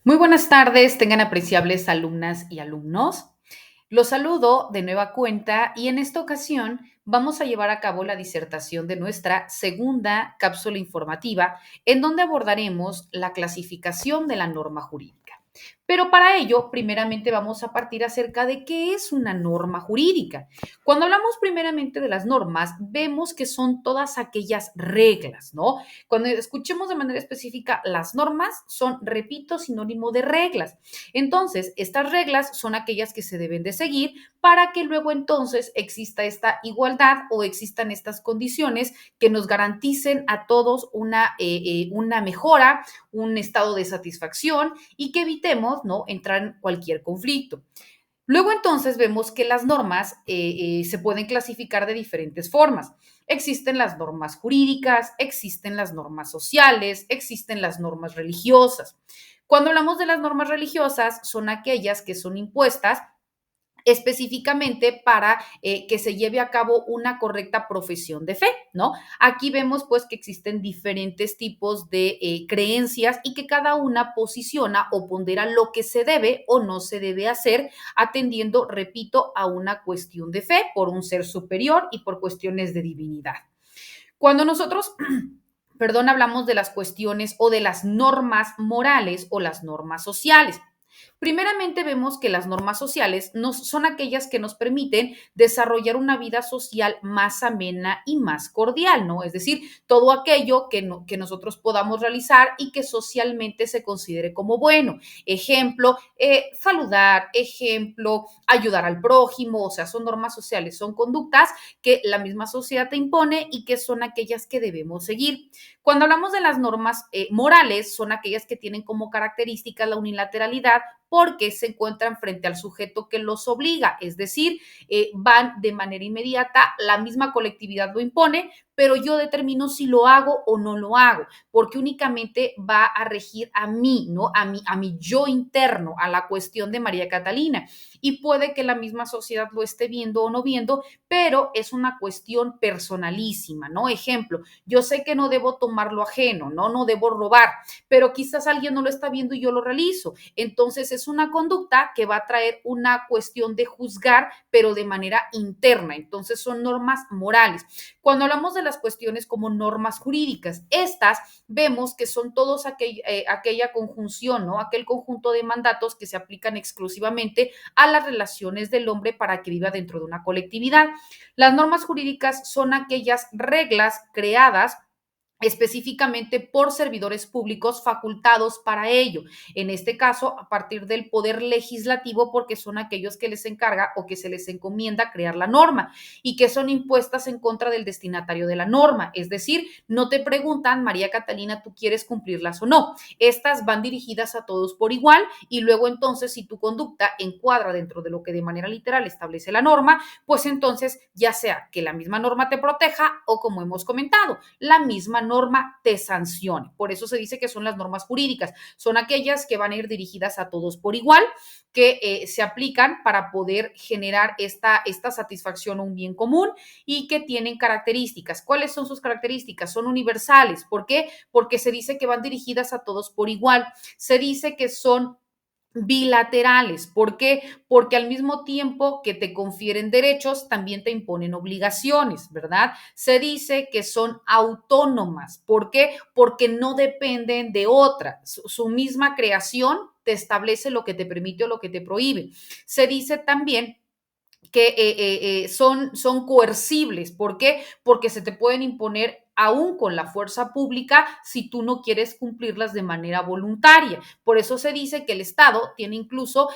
Muy buenas tardes, tengan apreciables alumnas y alumnos. Los saludo de nueva cuenta y en esta ocasión vamos a llevar a cabo la disertación de nuestra segunda cápsula informativa, en donde abordaremos la clasificación de la norma jurídica. Pero para ello, primeramente vamos a partir acerca de qué es una norma jurídica. Cuando hablamos primeramente de las normas, vemos que son todas aquellas reglas, ¿no? Cuando escuchemos de manera específica las normas, son, repito, sinónimo de reglas. Entonces, estas reglas son aquellas que se deben de seguir para que luego entonces exista esta igualdad o existan estas condiciones que nos garanticen a todos una mejora, un estado de satisfacción y que evitemos, ¿no?, entrar en cualquier conflicto. Luego entonces vemos que las normas se pueden clasificar de diferentes formas. Existen las normas jurídicas, existen las normas sociales, existen las normas religiosas. Cuando hablamos de las normas religiosas, son aquellas que son impuestas específicamente para que se lleve a cabo una correcta profesión de fe, ¿no? Aquí vemos pues que existen diferentes tipos de creencias y que cada una posiciona o pondera lo que se debe o no se debe hacer atendiendo, repito, a una cuestión de fe por un ser superior y por cuestiones de divinidad. Cuando nosotros perdón, hablamos de las cuestiones o de las normas morales o las normas sociales. Primeramente vemos que las normas sociales son aquellas que nos permiten desarrollar una vida social más amena y más cordial, ¿no? Es decir, todo aquello que nosotros podamos realizar y que socialmente se considere como bueno. Ejemplo, saludar, ejemplo, ayudar al prójimo, o sea, son normas sociales, son conductas que la misma sociedad te impone y que son aquellas que debemos seguir. Cuando hablamos de las normas morales, son aquellas que tienen como característica la unilateralidad porque se encuentran frente al sujeto que los obliga, es decir, van de manera inmediata, la misma colectividad lo impone, pero yo determino si lo hago o no lo hago, porque únicamente va a regir a mí, ¿no? A mi yo interno, a la cuestión de María Catalina. Y puede que la misma sociedad lo esté viendo o no viendo, pero es una cuestión personalísima, ¿no? Ejemplo, yo sé que no debo tomar lo ajeno, ¿no? No debo robar, pero quizás alguien no lo está viendo y yo lo realizo. Entonces es una conducta que va a traer una cuestión de juzgar, pero de manera interna. Entonces son normas morales. Cuando hablamos de las cuestiones como normas jurídicas, estas vemos que son todos aquella conjunción, ¿no? Aquel conjunto de mandatos que se aplican exclusivamente a las relaciones del hombre para que viva dentro de una colectividad. Las normas jurídicas son aquellas reglas creadas específicamente por servidores públicos facultados para ello. En este caso, a partir del poder legislativo, porque son aquellos que les encarga o que se les encomienda crear la norma y que son impuestas en contra del destinatario de la norma. Es decir, no te preguntan, María Catalina, ¿tú quieres cumplirlas o no? Estas van dirigidas a todos por igual y luego entonces, si tu conducta encuadra dentro de lo que de manera literal establece la norma, pues entonces ya sea que la misma norma te proteja o, como hemos comentado, la misma norma te sancione. Por eso se dice que son las normas jurídicas. Son aquellas que van a ir dirigidas a todos por igual, que se aplican para poder generar esta satisfacción o un bien común y que tienen características. ¿Cuáles son sus características? Son universales. ¿Por qué? Porque se dice que van dirigidas a todos por igual. Se dice que son bilaterales. ¿Por qué? Porque al mismo tiempo que te confieren derechos, también te imponen obligaciones, ¿verdad? Se dice que son autónomas. ¿Por qué? Porque no dependen de otra. Su misma creación te establece lo que te permite o lo que te prohíbe. Se dice también que son coercibles. ¿Por qué? Porque se te pueden imponer aún con la fuerza pública si tú no quieres cumplirlas de manera voluntaria. Por eso se dice que el Estado tiene incluso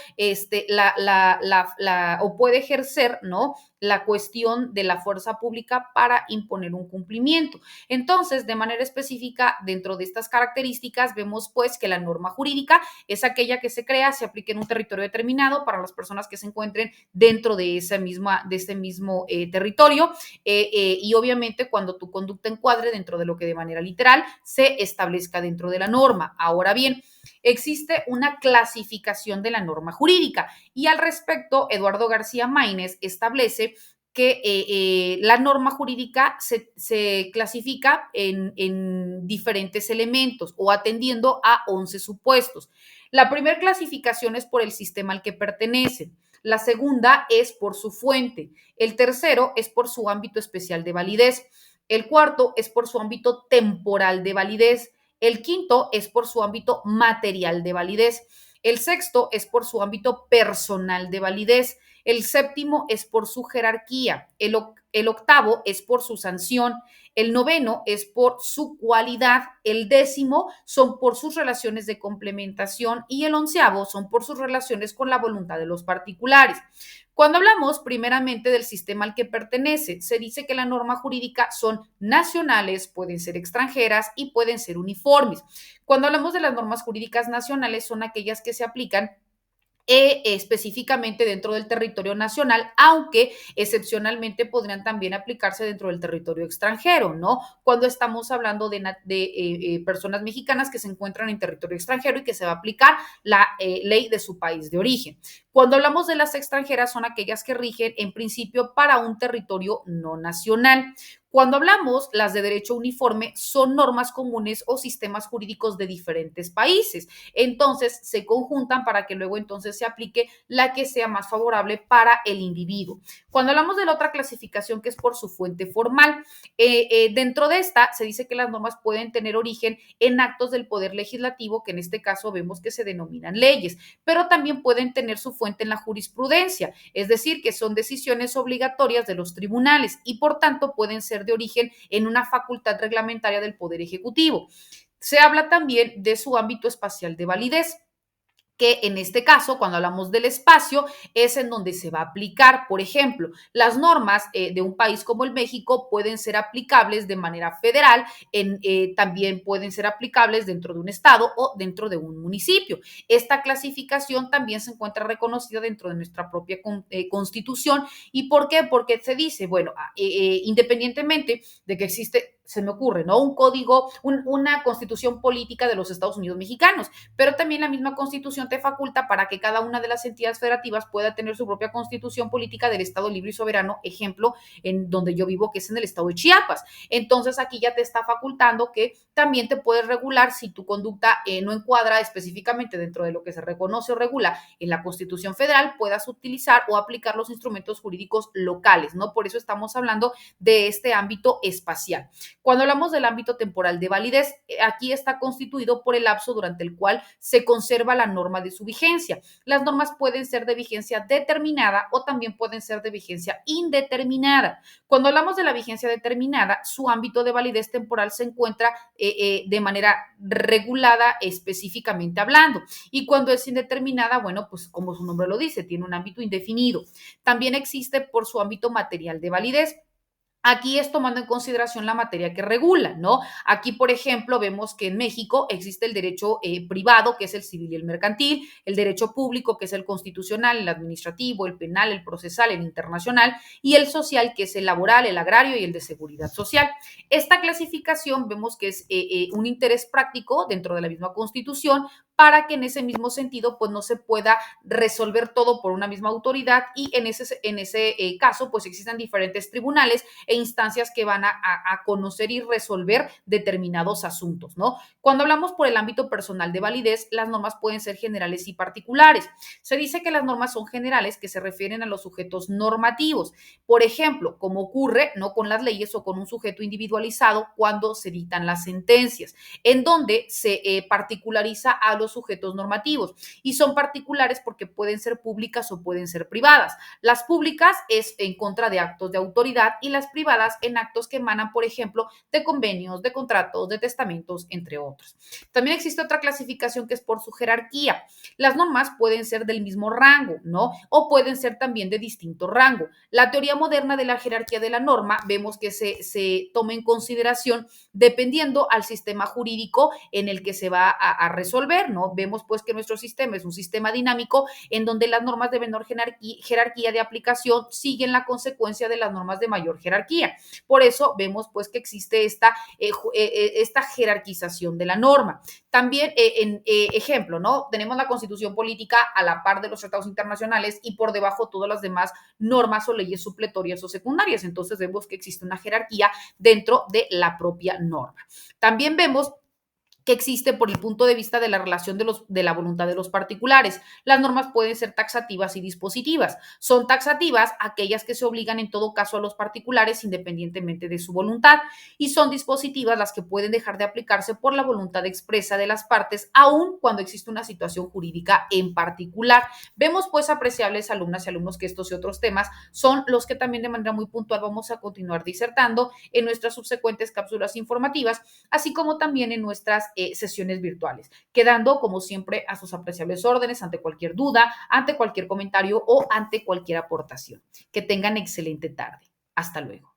o puede ejercer, ¿no?, la cuestión de la fuerza pública para imponer un cumplimiento. Entonces, de manera específica, dentro de estas características, vemos pues que la norma jurídica es aquella que se crea, se aplica en un territorio determinado para las personas que se encuentren dentro de ese mismo territorio y obviamente cuando tu conducta encuadre dentro de lo que de manera literal se establezca dentro de la norma. Ahora bien, existe una clasificación de la norma jurídica y al respecto, Eduardo García Maínez establece que la norma jurídica se clasifica en diferentes elementos o atendiendo a 11 supuestos. La primera clasificación es por el sistema al que pertenece. La segunda es por su fuente. El tercero es por su ámbito especial de validez. El cuarto es por su ámbito temporal de validez. El quinto es por su ámbito material de validez. El sexto es por su ámbito personal de validez. El séptimo es por su jerarquía. El octavo es por su sanción. El noveno es por su cualidad. El décimo son por sus relaciones de complementación. Y el onceavo son por sus relaciones con la voluntad de los particulares. Cuando hablamos primeramente del sistema al que pertenece, se dice que la norma jurídica son nacionales, pueden ser extranjeras y pueden ser uniformes. Cuando hablamos de las normas jurídicas nacionales, son aquellas que se aplican específicamente dentro del territorio nacional, aunque excepcionalmente podrían también aplicarse dentro del territorio extranjero, ¿no? Cuando estamos hablando de personas mexicanas que se encuentran en territorio extranjero y que se va a aplicar la ley de su país de origen. Cuando hablamos de las extranjeras, son aquellas que rigen en principio para un territorio no nacional. Cuando hablamos las de derecho uniforme, son normas comunes o sistemas jurídicos de diferentes países. Entonces se conjuntan para que luego entonces se aplique la que sea más favorable para el individuo. Cuando hablamos de la otra clasificación que es por su fuente formal, dentro de esta se dice que las normas pueden tener origen en actos del poder legislativo, que en este caso vemos que se denominan leyes, pero también pueden tener su fuente en la jurisprudencia, es decir, que son decisiones obligatorias de los tribunales y por tanto pueden ser de origen en una facultad reglamentaria del Poder Ejecutivo. Se habla también de su ámbito espacial de validez, que en este caso, cuando hablamos del espacio, es en donde se va a aplicar. Por ejemplo, las normas de un país como el México pueden ser aplicables de manera federal, también pueden ser aplicables dentro de un estado o dentro de un municipio. Esta clasificación también se encuentra reconocida dentro de nuestra propia constitución. ¿Y por qué? Porque se dice, bueno, independientemente de que existe, se me ocurre, ¿no? Un código, una constitución política de los Estados Unidos mexicanos, pero también la misma constitución te faculta para que cada una de las entidades federativas pueda tener su propia constitución política del Estado libre y soberano, ejemplo, en donde yo vivo, que es en el estado de Chiapas. Entonces aquí ya te está facultando que también te puedes regular si tu conducta no encuadra específicamente dentro de lo que se reconoce o regula en la Constitución Federal, puedas utilizar o aplicar los instrumentos jurídicos locales, ¿no? Por eso estamos hablando de este ámbito espacial. Cuando hablamos del ámbito temporal de validez, aquí está constituido por el lapso durante el cual se conserva la norma de su vigencia. Las normas pueden ser de vigencia determinada o también pueden ser de vigencia indeterminada. Cuando hablamos de la vigencia determinada, su ámbito de validez temporal se encuentra de manera regulada específicamente hablando. Y cuando es indeterminada, bueno, pues como su nombre lo dice, tiene un ámbito indefinido. También existe por su ámbito material de validez. Aquí es tomando en consideración la materia que regula, ¿no? Aquí, por ejemplo, vemos que en México existe el derecho privado, que es el civil y el mercantil, el derecho público, que es el constitucional, el administrativo, el penal, el procesal, el internacional, y el social, que es el laboral, el agrario y el de seguridad social. Esta clasificación vemos que es un interés práctico dentro de la misma constitución para que en ese mismo sentido pues no se pueda resolver todo por una misma autoridad y en ese caso pues existan diferentes tribunales e instancias que van a conocer y resolver determinados asuntos, ¿no? Cuando hablamos por el ámbito personal de validez, las normas pueden ser generales y particulares. Se dice que las normas son generales que se refieren a los sujetos normativos. Por ejemplo, como ocurre, ¿no?, con las leyes o con un sujeto individualizado cuando se dictan las sentencias, en donde se particulariza a los sujetos normativos y son particulares porque pueden ser públicas o pueden ser privadas. Las públicas es en contra de actos de autoridad y las privadas en actos que emanan, por ejemplo, de convenios, de contratos, de testamentos, entre otros. También existe otra clasificación que es por su jerarquía. Las normas pueden ser del mismo rango, ¿no? O pueden ser también de distinto rango. La teoría moderna de la jerarquía de la norma vemos que se toma en consideración dependiendo al sistema jurídico en el que se va a resolver, ¿no? ¿no? Vemos pues que nuestro sistema es un sistema dinámico en donde las normas de menor jerarquía de aplicación siguen la consecuencia de las normas de mayor jerarquía. Por eso vemos pues que existe esta jerarquización de la norma. También, ejemplo, ¿no? Tenemos la constitución política a la par de los tratados internacionales y por debajo todas las demás normas o leyes supletorias o secundarias. Entonces vemos que existe una jerarquía dentro de la propia norma. También vemos que existe por el punto de vista de la relación de la voluntad de los particulares. Las normas pueden ser taxativas y dispositivas. Son taxativas aquellas que se obligan en todo caso a los particulares independientemente de su voluntad y son dispositivas las que pueden dejar de aplicarse por la voluntad expresa de las partes, aun cuando existe una situación jurídica en particular. Vemos pues apreciables alumnas y alumnos que estos y otros temas son los que también de manera muy puntual vamos a continuar disertando en nuestras subsecuentes cápsulas informativas, así como también en nuestras sesiones virtuales, quedando como siempre a sus apreciables órdenes ante cualquier duda, ante cualquier comentario o ante cualquier aportación. Que tengan excelente tarde. Hasta luego.